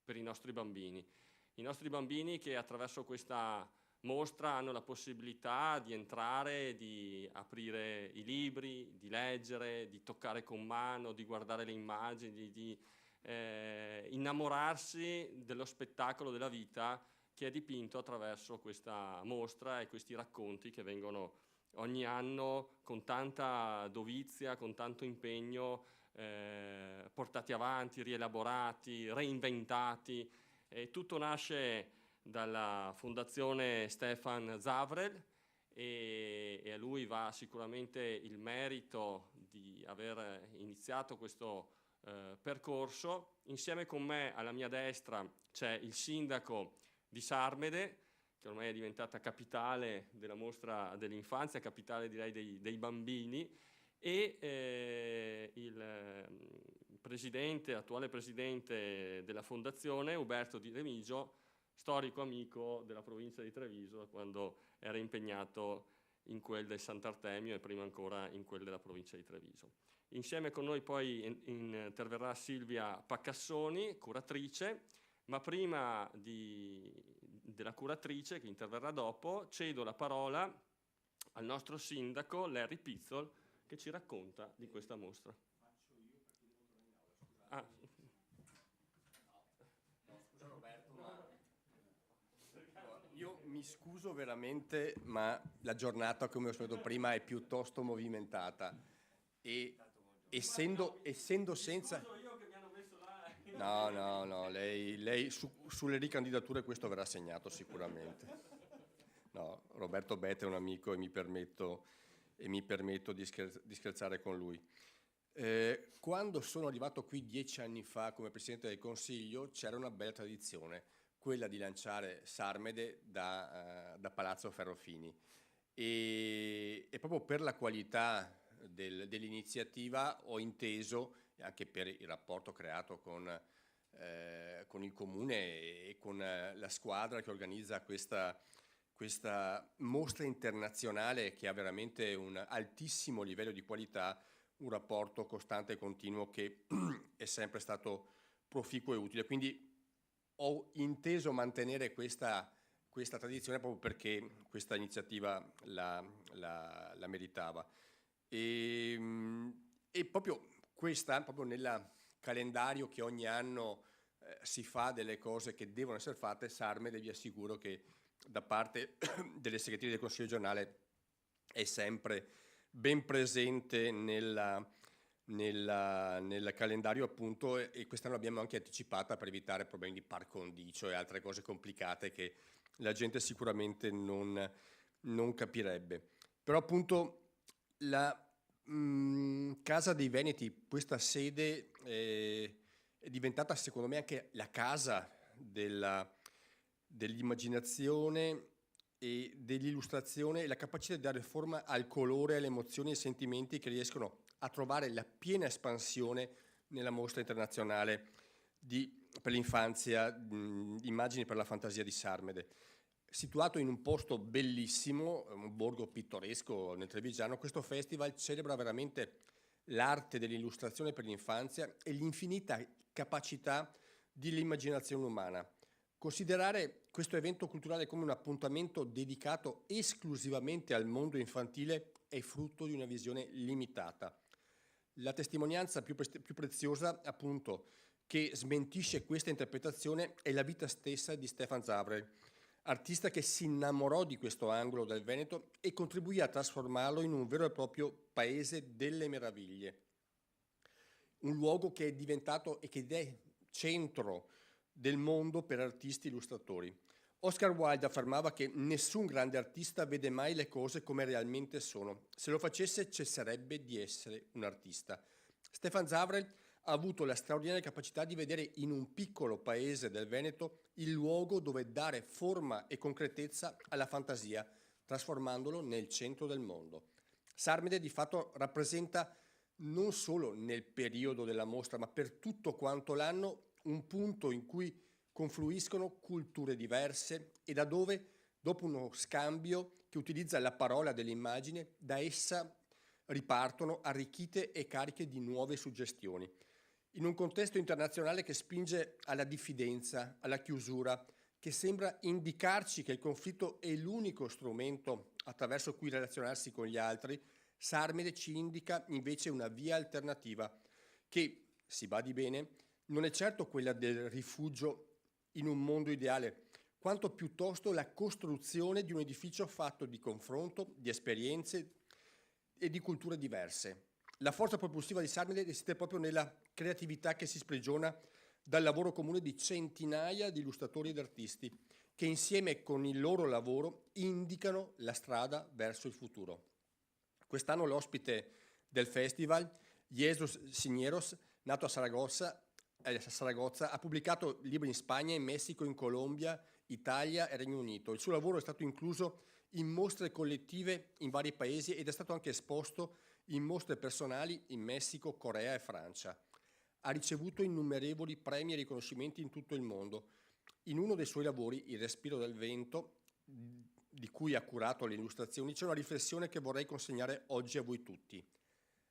per i nostri bambini. I nostri bambini che attraverso questa mostra hanno la possibilità di entrare, di aprire i libri, di leggere, di toccare con mano, di guardare le immagini, di innamorarsi dello spettacolo della vita che è dipinto attraverso questa mostra e questi racconti che vengono ogni anno con tanta dovizia, con tanto impegno portati avanti, rielaborati, reinventati. E tutto nasce dalla Fondazione Stefan Zavrel e a lui va sicuramente il merito di aver iniziato questo percorso. Insieme con me alla mia destra c'è il sindaco di Sarmede, che ormai è diventata capitale della mostra dell'infanzia, capitale direi dei bambini, e il presidente, attuale presidente della fondazione, Uberto Di Remigio, storico amico della provincia di Treviso quando era impegnato in quel del Sant'Artemio e prima ancora in quel della provincia di Treviso. Insieme con noi poi interverrà Silvia Paccassoni, curatrice, ma prima della curatrice che interverrà dopo cedo la parola al nostro sindaco Larry Pizzol che ci racconta di questa mostra. Faccio io perché devo tornare in aula, scusate. No, scusa Roberto, ma io mi scuso veramente, ma la giornata, come ho detto prima, è piuttosto movimentata e essendo senza... No, lei sulle ricandidature questo verrà segnato sicuramente. No, Roberto Bette è un amico e mi permetto di scherzare con lui. Quando sono arrivato qui 10 anni fa come Presidente del Consiglio c'era una bella tradizione, quella di lanciare Sarmede da Palazzo Ferrofini e proprio per la qualità dell'iniziativa ho inteso, anche per il rapporto creato con il Comune e con la squadra che organizza questa mostra internazionale che ha veramente un altissimo livello di qualità, un rapporto costante e continuo che è sempre stato proficuo e utile. Quindi ho inteso mantenere questa tradizione proprio perché questa iniziativa la meritava. E proprio nel calendario che ogni anno si fa delle cose che devono essere fatte, Sarmede vi assicuro che da parte delle segreterie del Consiglio regionale è sempre ben presente nel calendario appunto e quest'anno l'abbiamo anche anticipata per evitare problemi di par condicio e altre cose complicate che la gente sicuramente non capirebbe. Però appunto la Casa dei Veneti, questa sede è diventata secondo me anche la casa dell'immaginazione e dell'illustrazione e la capacità di dare forma al colore, alle emozioni e ai sentimenti che riescono a trovare la piena espansione nella mostra internazionale per l'infanzia, immagini per la fantasia di Sarmede. Situato in un posto bellissimo, un borgo pittoresco nel Trevigiano, questo festival celebra veramente l'arte dell'illustrazione per l'infanzia e l'infinita capacità dell'immaginazione umana. Considerare questo evento culturale come un appuntamento dedicato esclusivamente al mondo infantile è frutto di una visione limitata. La testimonianza più preziosa, appunto, che smentisce questa interpretazione è la vita stessa di Stefan Zavrel, artista che si innamorò di questo angolo del Veneto e contribuì a trasformarlo in un vero e proprio paese delle meraviglie. Un luogo che è diventato e che è centro del mondo per artisti illustratori. Oscar Wilde affermava che nessun grande artista vede mai le cose come realmente sono. Se lo facesse cesserebbe di essere un artista. Stefan Zavrel ha avuto la straordinaria capacità di vedere in un piccolo paese del Veneto il luogo dove dare forma e concretezza alla fantasia, trasformandolo nel centro del mondo. Sarmede di fatto rappresenta non solo nel periodo della mostra, ma per tutto quanto l'anno, un punto in cui confluiscono culture diverse e da dove, dopo uno scambio che utilizza la parola dell'immagine, da essa ripartono arricchite e cariche di nuove suggestioni. In un contesto internazionale che spinge alla diffidenza, alla chiusura, che sembra indicarci che il conflitto è l'unico strumento attraverso cui relazionarsi con gli altri, Sarmede ci indica invece una via alternativa che, si badi bene, non è certo quella del rifugio in un mondo ideale, quanto piuttosto la costruzione di un edificio fatto di confronto, di esperienze e di culture diverse. La forza propulsiva di Sarmede reside proprio nella creatività che si sprigiona dal lavoro comune di centinaia di illustratori ed artisti che insieme con il loro lavoro indicano la strada verso il futuro. Quest'anno l'ospite del festival, Jesus Signeros, nato a Saragozza, ha pubblicato libri in Spagna, in Messico, in Colombia, Italia e Regno Unito. Il suo lavoro è stato incluso in mostre collettive in vari paesi ed è stato anche esposto in mostre personali in Messico, Corea e Francia. Ha ricevuto innumerevoli premi e riconoscimenti in tutto il mondo. In uno dei suoi lavori, Il respiro del vento, di cui ha curato le illustrazioni, c'è una riflessione che vorrei consegnare oggi a voi tutti.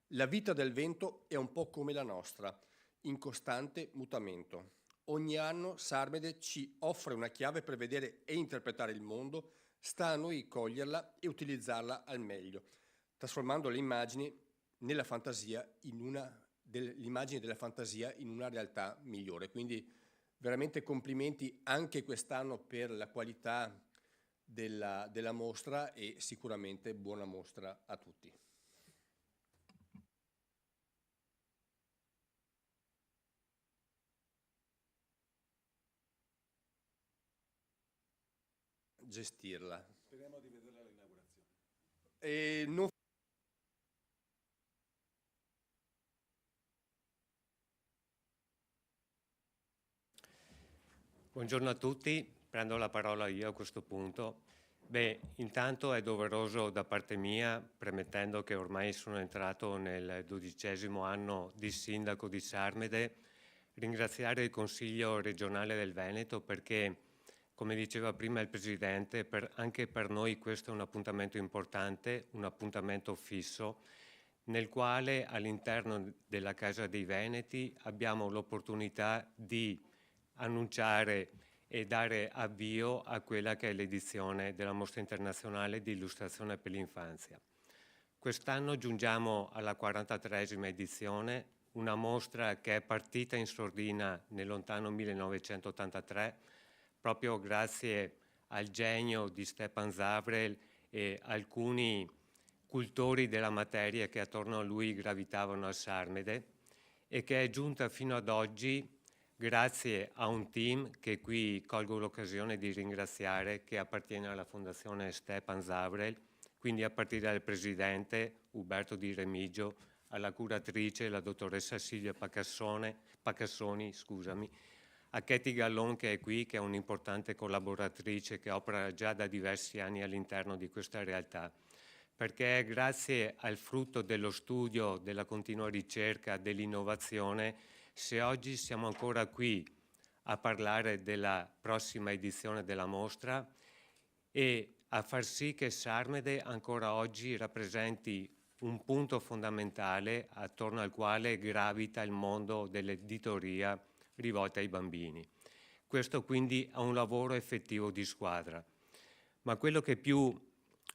La vita del vento è un po' come la nostra, in costante mutamento. Ogni anno Sarmede ci offre una chiave per vedere e interpretare il mondo, sta a noi coglierla e utilizzarla al meglio, trasformando le immagini nella fantasia l'immagine della fantasia in una realtà migliore. Quindi veramente complimenti anche quest'anno per la qualità della mostra e sicuramente buona mostra a tutti. Gestirla. Speriamo di vederla all'inaugurazione. Non Buongiorno a tutti, prendo la parola io a questo punto. Intanto è doveroso da parte mia, premettendo che ormai sono entrato nel 12° anno di sindaco di Sarmede, ringraziare il Consiglio regionale del Veneto perché, come diceva prima il Presidente, anche per noi questo è un appuntamento importante, un appuntamento fisso, nel quale all'interno della Casa dei Veneti abbiamo l'opportunità di annunciare e dare avvio a quella che è l'edizione della Mostra Internazionale di Illustrazione per l'Infanzia. Quest'anno giungiamo alla 43esima edizione, una mostra che è partita in sordina nel lontano 1983, proprio grazie al genio di Stefan Zavrel e alcuni cultori della materia che attorno a lui gravitavano a Sarmede, e che è giunta fino ad oggi grazie a un team che qui colgo l'occasione di ringraziare, che appartiene alla Fondazione Stefan Zavrel, quindi a partire dal presidente Uberto Di Remigio, alla curatrice la dottoressa Silvia Pacassoni, a Katy Gallon che è qui, che è un'importante collaboratrice che opera già da diversi anni all'interno di questa realtà, perché è grazie al frutto dello studio, della continua ricerca, dell'innovazione, se oggi siamo ancora qui a parlare della prossima edizione della mostra e a far sì che Sarmede ancora oggi rappresenti un punto fondamentale attorno al quale gravita il mondo dell'editoria rivolta ai bambini. Questo quindi è un lavoro effettivo di squadra. Ma quello che più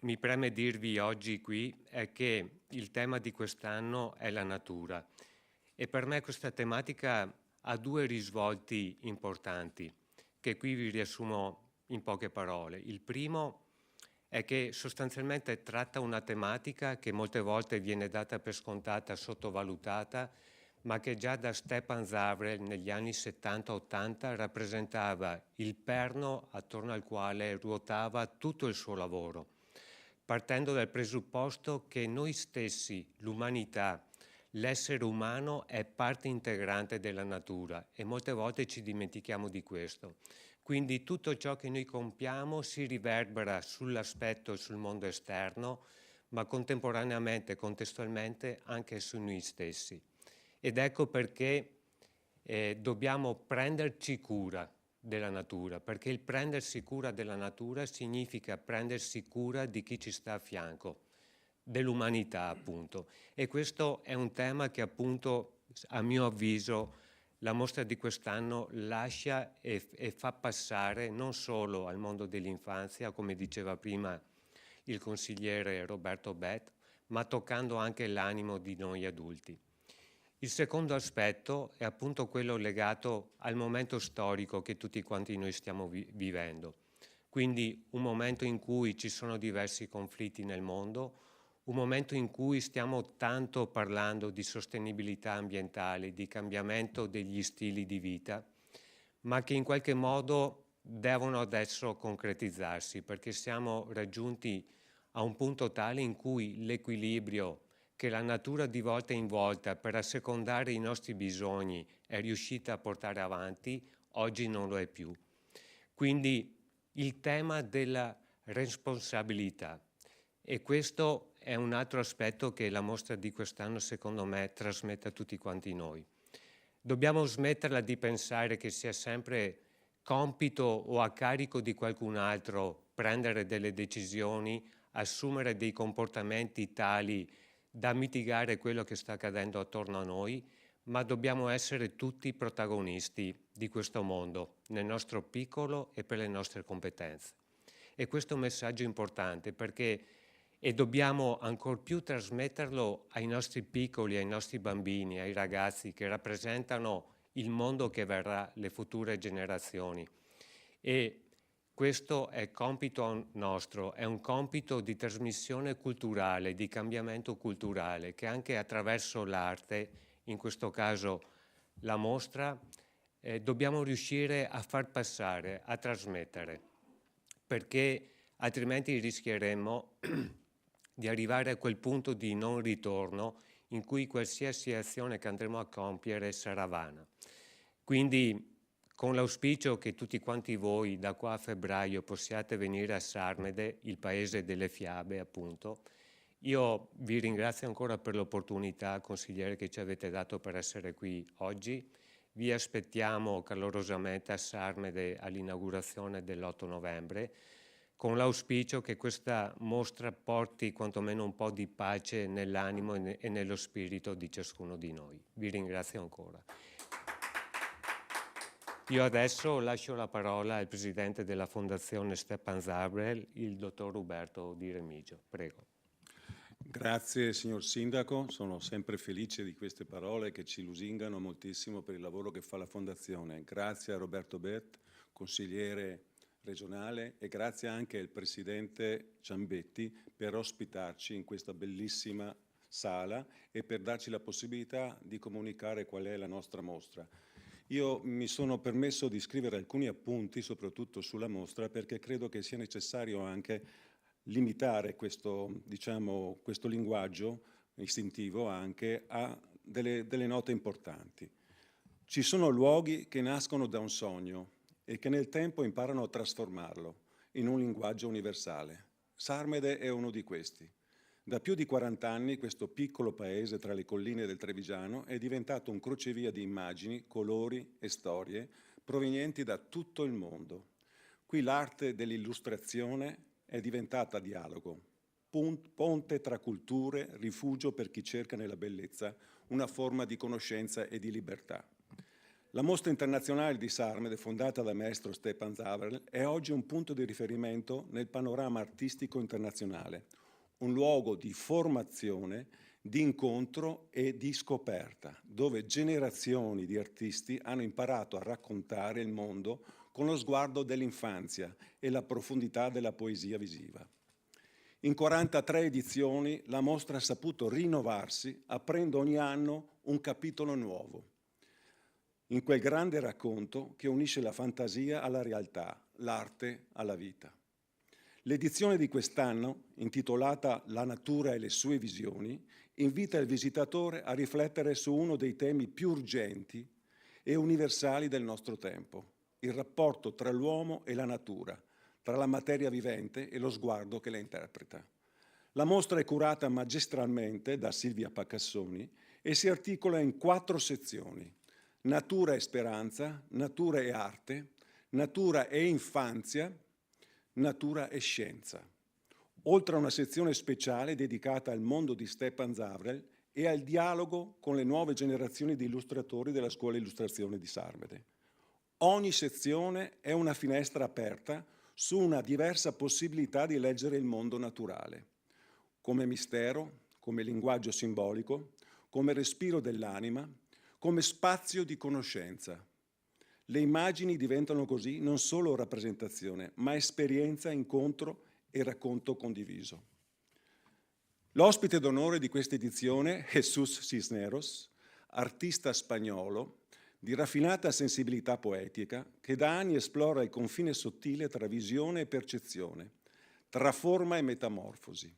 mi preme dirvi oggi qui è che il tema di quest'anno è la natura. E per me questa tematica ha due risvolti importanti, che qui vi riassumo in poche parole. Il primo è che sostanzialmente tratta una tematica che molte volte viene data per scontata, sottovalutata, ma che già da Stefan Zavrel negli anni 70-80 rappresentava il perno attorno al quale ruotava tutto il suo lavoro, partendo dal presupposto che noi stessi, l'umanità, l'essere umano è parte integrante della natura e molte volte ci dimentichiamo di questo. Quindi tutto ciò che noi compiamo si riverbera sull'aspetto e sul mondo esterno, ma contemporaneamente, contestualmente anche su noi stessi. Ed ecco perché dobbiamo prenderci cura della natura, perché il prendersi cura della natura significa prendersi cura di chi ci sta a fianco, dell'umanità appunto. E questo è un tema che appunto a mio avviso la mostra di quest'anno lascia e fa passare non solo al mondo dell'infanzia, come diceva prima il consigliere Roberto Bet, ma toccando anche l'animo di noi adulti. Il secondo aspetto è appunto quello legato al momento storico che tutti quanti noi stiamo vivendo. Quindi un momento in cui ci sono diversi conflitti nel mondo, un momento in cui stiamo tanto parlando di sostenibilità ambientale, di cambiamento degli stili di vita, ma che in qualche modo devono adesso concretizzarsi, perché siamo raggiunti a un punto tale in cui l'equilibrio che la natura di volta in volta per assecondare i nostri bisogni è riuscita a portare avanti, oggi non lo è più. Quindi il tema della responsabilità, e questo è un altro aspetto che la mostra di quest'anno secondo me trasmette a tutti quanti noi. Dobbiamo smetterla di pensare che sia sempre compito o a carico di qualcun altro prendere delle decisioni, assumere dei comportamenti tali da mitigare quello che sta accadendo attorno a noi, ma dobbiamo essere tutti protagonisti di questo mondo, nel nostro piccolo e per le nostre competenze. E questo è un messaggio importante perché dobbiamo ancor più trasmetterlo ai nostri piccoli, ai nostri bambini, ai ragazzi che rappresentano il mondo che verrà, le future generazioni. E questo è compito nostro, è un compito di trasmissione culturale, di cambiamento culturale, che anche attraverso l'arte, in questo caso la mostra, dobbiamo riuscire a far passare, a trasmettere, perché altrimenti rischieremmo di arrivare a quel punto di non ritorno in cui qualsiasi azione che andremo a compiere sarà vana. Quindi, con l'auspicio che tutti quanti voi da qua a febbraio possiate venire a Sarmede, il paese delle fiabe appunto, io vi ringrazio ancora per l'opportunità, consigliere, che ci avete dato per essere qui oggi. Vi aspettiamo calorosamente a Sarmede all'inaugurazione dell'8 novembre, con l'auspicio che questa mostra porti quantomeno un po' di pace nell'animo e nello spirito di ciascuno di noi. Vi ringrazio ancora. Io adesso lascio la parola al presidente della Fondazione Stepan Zavrel, il dottor Roberto Di Remigio. Prego. Grazie signor Sindaco, sono sempre felice di queste parole che ci lusingano moltissimo per il lavoro che fa la Fondazione. Grazie a Roberto Bet, consigliere regionale, e grazie anche al presidente Ciambetti per ospitarci in questa bellissima sala e per darci la possibilità di comunicare qual è la nostra mostra. Io mi sono permesso di scrivere alcuni appunti, soprattutto sulla mostra, perché credo che sia necessario anche limitare questo linguaggio istintivo anche a delle note importanti. Ci sono luoghi che nascono da un sogno e che nel tempo imparano a trasformarlo in un linguaggio universale. Sarmede è uno di questi. Da più di 40 anni questo piccolo paese tra le colline del Trevigiano è diventato un crocevia di immagini, colori e storie provenienti da tutto il mondo. Qui l'arte dell'illustrazione è diventata dialogo, ponte tra culture, rifugio per chi cerca nella bellezza una forma di conoscenza e di libertà. La Mostra Internazionale di Sarmede, fondata dal maestro Stepan Zavrel, è oggi un punto di riferimento nel panorama artistico internazionale, un luogo di formazione, di incontro e di scoperta, dove generazioni di artisti hanno imparato a raccontare il mondo con lo sguardo dell'infanzia e la profondità della poesia visiva. In 43 edizioni la mostra ha saputo rinnovarsi, aprendo ogni anno un capitolo nuovo, in quel grande racconto che unisce la fantasia alla realtà, l'arte alla vita. L'edizione di quest'anno, intitolata La natura e le sue visioni, invita il visitatore a riflettere su uno dei temi più urgenti e universali del nostro tempo, il rapporto tra l'uomo e la natura, tra la materia vivente e lo sguardo che la interpreta. La mostra è curata magistralmente da Silvia Pacassoni e si articola in 4 sezioni: natura e speranza, natura e arte, natura e infanzia, natura e scienza. Oltre a una sezione speciale dedicata al mondo di Stepan Zavrel e al dialogo con le nuove generazioni di illustratori della Scuola Illustrazione di Sarmede. Ogni sezione è una finestra aperta su una diversa possibilità di leggere il mondo naturale, come mistero, come linguaggio simbolico, come respiro dell'anima, come spazio di conoscenza. Le immagini diventano così non solo rappresentazione, ma esperienza, incontro e racconto condiviso. L'ospite d'onore di questa edizione è Jesús Cisneros, artista spagnolo di raffinata sensibilità poetica che da anni esplora il confine sottile tra visione e percezione, tra forma e metamorfosi.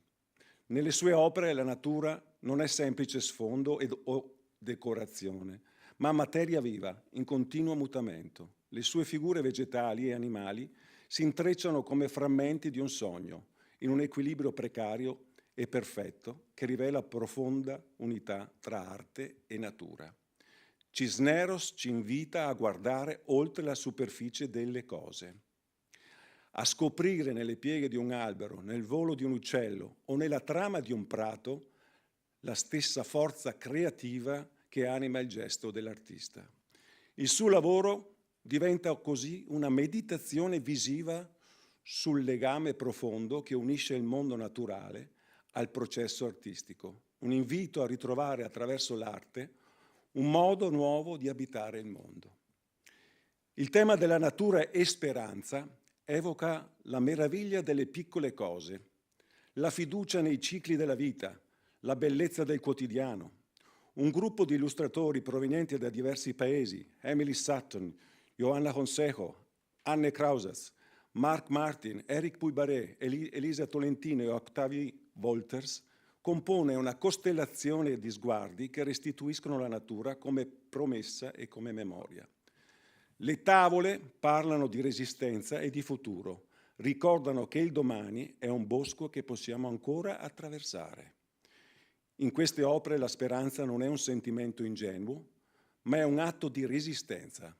Nelle sue opere la natura non è semplice sfondo o decorazione, ma materia viva, in continuo mutamento. Le sue figure vegetali e animali si intrecciano come frammenti di un sogno, in un equilibrio precario e perfetto che rivela profonda unità tra arte e natura. Cisneros ci invita a guardare oltre la superficie delle cose, a scoprire nelle pieghe di un albero, nel volo di un uccello o nella trama di un prato la stessa forza creativa che anima il gesto dell'artista. Il suo lavoro diventa così una meditazione visiva sul legame profondo che unisce il mondo naturale al processo artistico, un invito a ritrovare attraverso l'arte un modo nuovo di abitare il mondo. Il tema della natura e speranza evoca la meraviglia delle piccole cose, la fiducia nei cicli della vita, la bellezza del quotidiano. Un gruppo di illustratori provenienti da diversi paesi, Emily Sutton, Johanna Consejo, Anne Krausas, Marc Martin, Eric Puybaré, Elisa Tolentino e Octavie Wolters, compone una costellazione di sguardi che restituiscono la natura come promessa e come memoria. Le tavole parlano di resistenza e di futuro, ricordano che il domani è un bosco che possiamo ancora attraversare. In queste opere la speranza non è un sentimento ingenuo, ma è un atto di resistenza.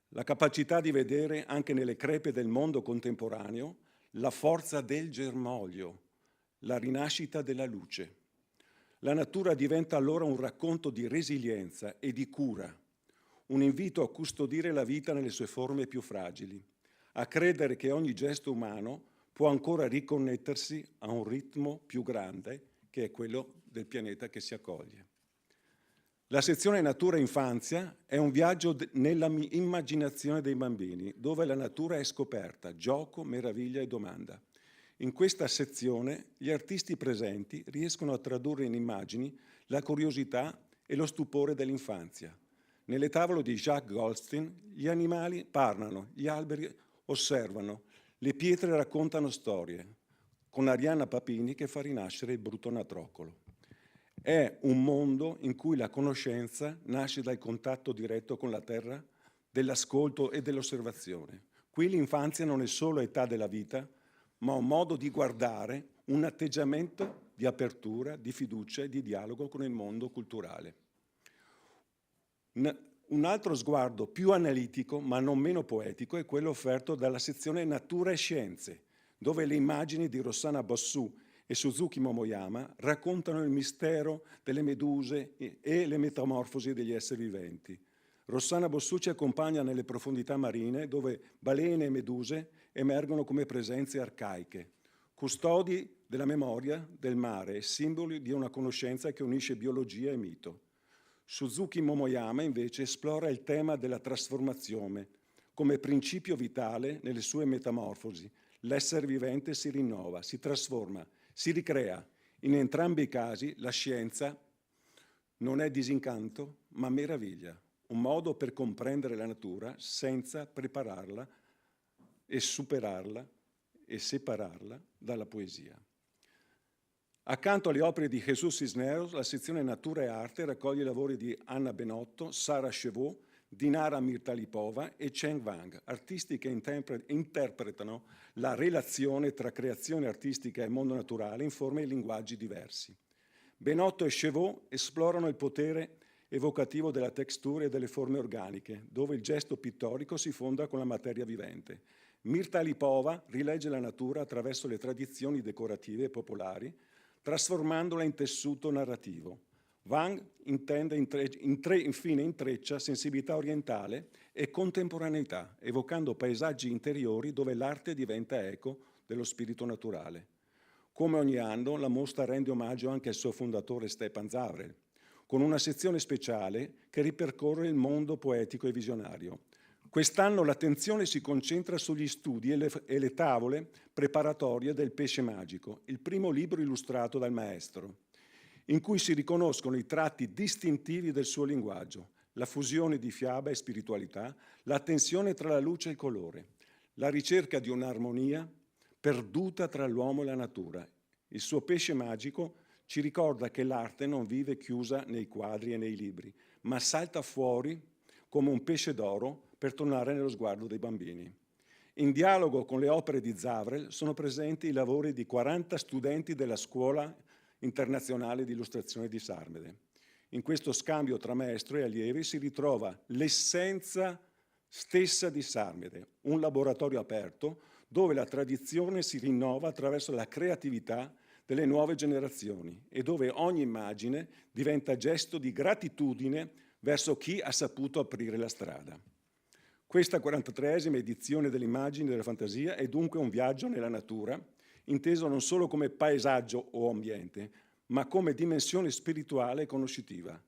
La capacità di vedere anche nelle crepe del mondo contemporaneo la forza del germoglio, la rinascita della luce. La natura diventa allora un racconto di resilienza e di cura, un invito a custodire la vita nelle sue forme più fragili, a credere che ogni gesto umano può ancora riconnettersi a un ritmo più grande, che è quello del pianeta che si accoglie. La sezione Natura e Infanzia è un viaggio nella immaginazione dei bambini, dove la natura è scoperta, gioco, meraviglia e domanda. In questa sezione gli artisti presenti riescono a tradurre in immagini la curiosità e lo stupore dell'infanzia. Nelle tavole di Jacques Goldstein gli animali parlano, gli alberi osservano, le pietre raccontano storie, con Arianna Papini che fa rinascere il brutto natroccolo. È un mondo in cui la conoscenza nasce dal contatto diretto con la terra, dell'ascolto e dell'osservazione. Qui l'infanzia non è solo età della vita, ma un modo di guardare, un atteggiamento di apertura, di fiducia e di dialogo con il mondo culturale. Un altro sguardo più analitico, ma non meno poetico, è quello offerto dalla sezione Natura e Scienze, dove le immagini di Rossana Bossù e Suzuki Momoyama raccontano il mistero delle meduse e le metamorfosi degli esseri viventi. Rossana Bossù ci accompagna nelle profondità marine, dove balene e meduse emergono come presenze arcaiche, custodi della memoria del mare e simboli di una conoscenza che unisce biologia e mito. Suzuki Momoyama invece esplora il tema della trasformazione come principio vitale nelle sue metamorfosi. L'essere vivente si rinnova, si trasforma, si ricrea. In entrambi i casi la scienza non è disincanto, ma meraviglia, un modo per comprendere la natura senza prepararla e superarla e separarla dalla poesia. Accanto alle opere di Jesús Cisneros, la sezione Natura e Arte raccoglie i lavori di Anna Benotto, Sara Chevaux, Dinara Mirtalipova e Cheng Wang, artisti che interpretano la relazione tra creazione artistica e mondo naturale in forme e linguaggi diversi. Benotto e Chevaux esplorano il potere evocativo della textura e delle forme organiche, dove il gesto pittorico si fonda con la materia vivente. Mirtalipova rilegge la natura attraverso le tradizioni decorative e popolari, trasformandola in tessuto narrativo. Wang infine intreccia sensibilità orientale e contemporaneità, evocando paesaggi interiori dove l'arte diventa eco dello spirito naturale. Come ogni anno, la mostra rende omaggio anche al suo fondatore Stepan Zavrel, con una sezione speciale che ripercorre il mondo poetico e visionario. Quest'anno l'attenzione si concentra sugli studi e le tavole preparatorie del Pesce Magico, il primo libro illustrato dal maestro, in cui si riconoscono i tratti distintivi del suo linguaggio, la fusione di fiaba e spiritualità, la tensione tra la luce e il colore, la ricerca di un'armonia perduta tra l'uomo e la natura. Il suo Pesce Magico ci ricorda che l'arte non vive chiusa nei quadri e nei libri, ma salta fuori come un pesce d'oro per tornare nello sguardo dei bambini. In dialogo con le opere di Zavrel sono presenti i lavori di 40 studenti della Scuola Internazionale di Illustrazione di Sarmede. In questo scambio tra maestro e allievi si ritrova l'essenza stessa di Sarmede, un laboratorio aperto dove la tradizione si rinnova attraverso la creatività delle nuove generazioni e dove ogni immagine diventa gesto di gratitudine verso chi ha saputo aprire la strada. Questa 43esima edizione dell'Immagini della Fantasia è dunque un viaggio nella natura, inteso non solo come paesaggio o ambiente, ma come dimensione spirituale e conoscitiva.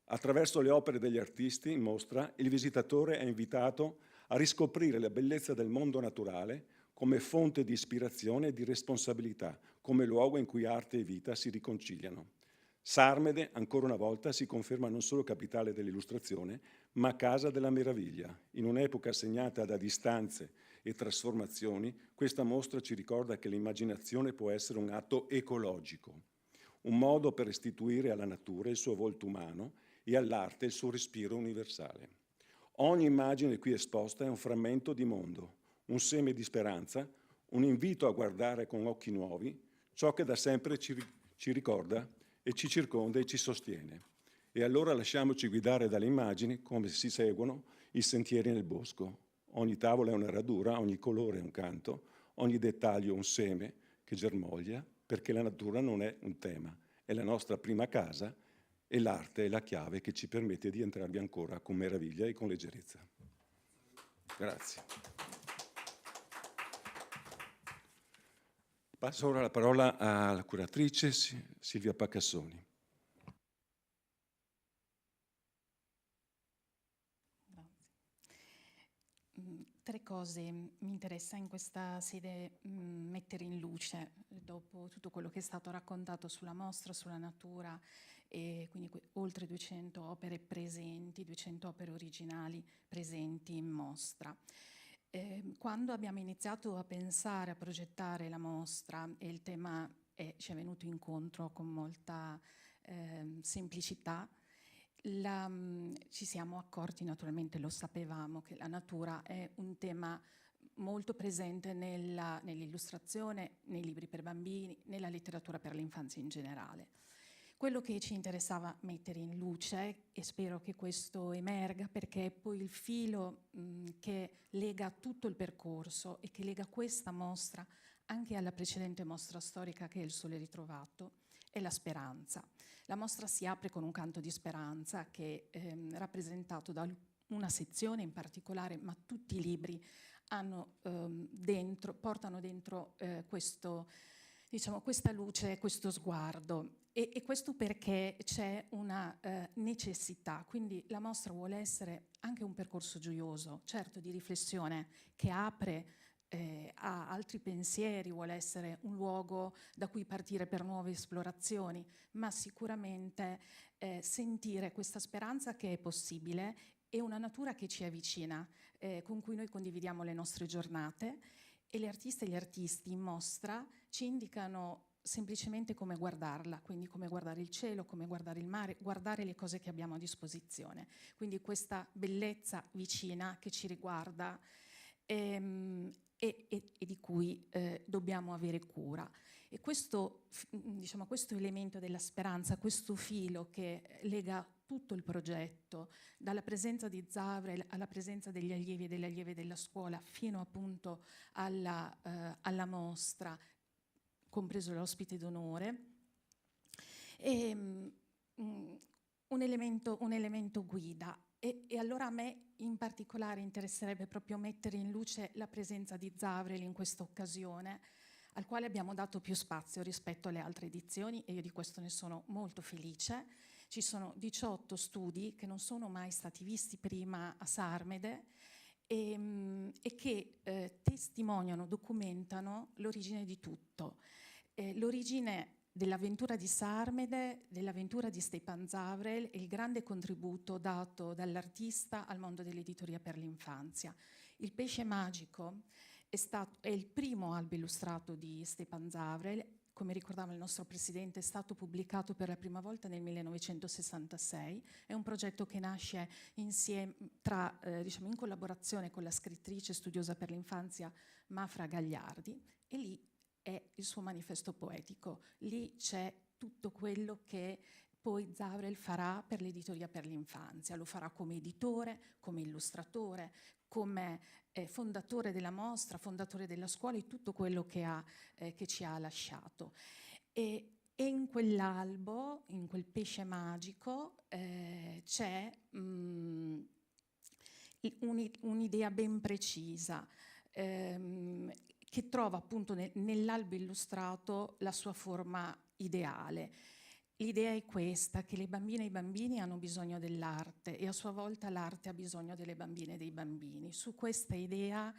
Attraverso le opere degli artisti in mostra, il visitatore è invitato a riscoprire la bellezza del mondo naturale come fonte di ispirazione e di responsabilità, come luogo in cui arte e vita si riconciliano. Sarmede, ancora una volta, si conferma non solo capitale dell'illustrazione, ma casa della meraviglia. In un'epoca segnata da distanze e trasformazioni, questa mostra ci ricorda che l'immaginazione può essere un atto ecologico, un modo per restituire alla natura il suo volto umano e all'arte il suo respiro universale. Ogni immagine qui esposta è un frammento di mondo, un seme di speranza, un invito a guardare con occhi nuovi ciò che da sempre ci ricorda e ci circonda e ci sostiene. E allora lasciamoci guidare dalle immagini come si seguono i sentieri nel bosco. Ogni tavola è una radura, ogni colore è un canto, ogni dettaglio un seme che germoglia, perché la natura non è un tema, è la nostra prima casa e l'arte è la chiave che ci permette di entrarvi ancora con meraviglia e con leggerezza. Grazie. Passo ora la parola alla curatrice Silvia Paccassoni. Tre cose mi interessa in questa sede mettere in luce, dopo tutto quello che è stato raccontato sulla mostra, sulla natura, e quindi oltre 200 opere presenti, 200 opere originali presenti in mostra. Quando abbiamo iniziato a pensare, a progettare la mostra, e il tema ci è venuto incontro con molta semplicità, ci siamo accorti, naturalmente lo sapevamo, che la natura è un tema molto presente nell'illustrazione, nei libri per bambini, nella letteratura per l'infanzia in generale. Quello che ci interessava mettere in luce, e spero che questo emerga, perché è poi il filo che lega tutto il percorso e che lega questa mostra anche alla precedente mostra storica, che è Il Sole ritrovato, è la speranza. La mostra si apre con un canto di speranza che è rappresentato da una sezione in particolare, ma tutti i libri portano dentro questa luce, questo sguardo. E questo perché c'è una necessità, quindi la mostra vuole essere anche un percorso gioioso, certo di riflessione, che apre a altri pensieri, vuole essere un luogo da cui partire per nuove esplorazioni, ma sicuramente sentire questa speranza che è possibile e una natura che ci avvicina, con cui noi condividiamo le nostre giornate, e le artiste e gli artisti in mostra ci indicano semplicemente come guardarla, quindi come guardare il cielo, come guardare il mare, guardare le cose che abbiamo a disposizione. Quindi questa bellezza vicina che ci riguarda e di cui dobbiamo avere cura. E questo elemento della speranza, questo filo che lega tutto il progetto, dalla presenza di Zavrel alla presenza degli allievi e delle allieve della scuola, fino appunto alla mostra, compreso l'ospite d'onore. un elemento guida. E allora a me in particolare interesserebbe proprio mettere in luce la presenza di Zavrel in questa occasione, al quale abbiamo dato più spazio rispetto alle altre edizioni, e io di questo ne sono molto felice. Ci sono 18 studi che non sono mai stati visti prima a Sarmede e che testimoniano, documentano l'origine di tutto. L'origine dell'avventura di Sarmede, dell'avventura di Stepan Zavrel e il grande contributo dato dall'artista al mondo dell'editoria per l'infanzia. Il pesce magico è il primo albo illustrato di Stepan Zavrel. Come ricordava il nostro presidente, è stato pubblicato per la prima volta nel 1966. È un progetto che nasce insieme, in collaborazione con la scrittrice studiosa per l'infanzia Mafra Gagliardi, e lì è il suo manifesto poetico. Lì c'è tutto quello che poi Zavrel farà per l'editoria per l'infanzia. Lo farà come editore, come illustratore, come fondatore della mostra, fondatore della scuola, e tutto quello che ci ha lasciato. E in quell'albo, in quel pesce magico, c'è un'idea ben precisa, che trova appunto nell'albo illustrato la sua forma ideale. L'idea è questa, che le bambine e i bambini hanno bisogno dell'arte e a sua volta l'arte ha bisogno delle bambine e dei bambini. Su questa idea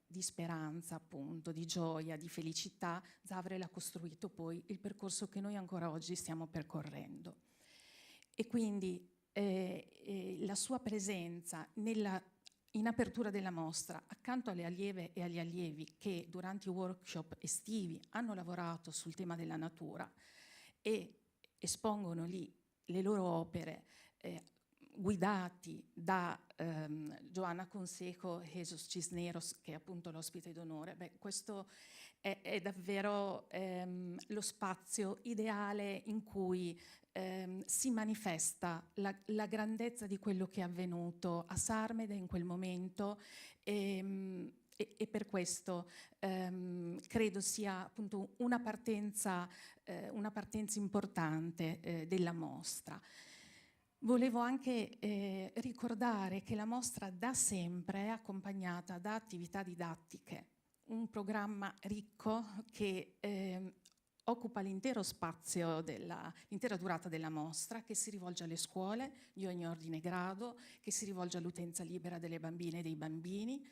di speranza, appunto, di gioia, di felicità, Zavrel ha costruito poi il percorso che noi ancora oggi stiamo percorrendo. E quindi la sua presenza in apertura della mostra, accanto alle allieve e agli allievi che durante i workshop estivi hanno lavorato sul tema della natura e espongono lì le loro opere, guidati da Joana Consejo e Jesus Cisneros, che è appunto l'ospite d'onore. Questo è davvero lo spazio ideale in cui si manifesta la grandezza di quello che è avvenuto a Sarmede in quel momento, e per questo credo sia appunto una partenza importante della mostra. Volevo anche ricordare che la mostra da sempre è accompagnata da attività didattiche, un programma ricco che occupa l'intero spazio, l'intera durata della mostra, che si rivolge alle scuole di ogni ordine e grado, che si rivolge all'utenza libera delle bambine e dei bambini.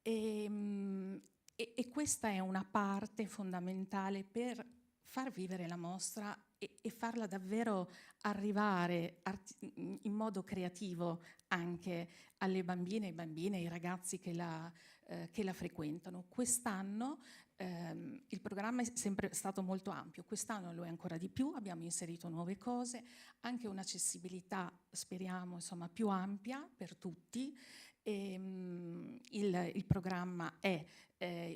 E questa è una parte fondamentale per far vivere la mostra e farla davvero arrivare in modo creativo anche alle bambine, ai bambini, ai ragazzi che la frequentano. Quest'anno il programma è sempre stato molto ampio, quest'anno lo è ancora di più, abbiamo inserito nuove cose, anche un'accessibilità, speriamo, insomma, più ampia per tutti. Il programma è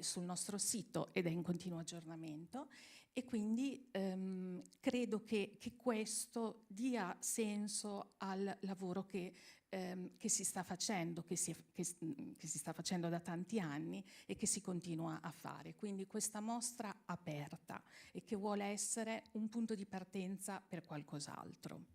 sul nostro sito ed è in continuo aggiornamento, e quindi credo che questo dia senso al lavoro che si sta facendo, che si sta facendo da tanti anni e che si continua a fare. Quindi questa mostra aperta e che vuole essere un punto di partenza per qualcos'altro.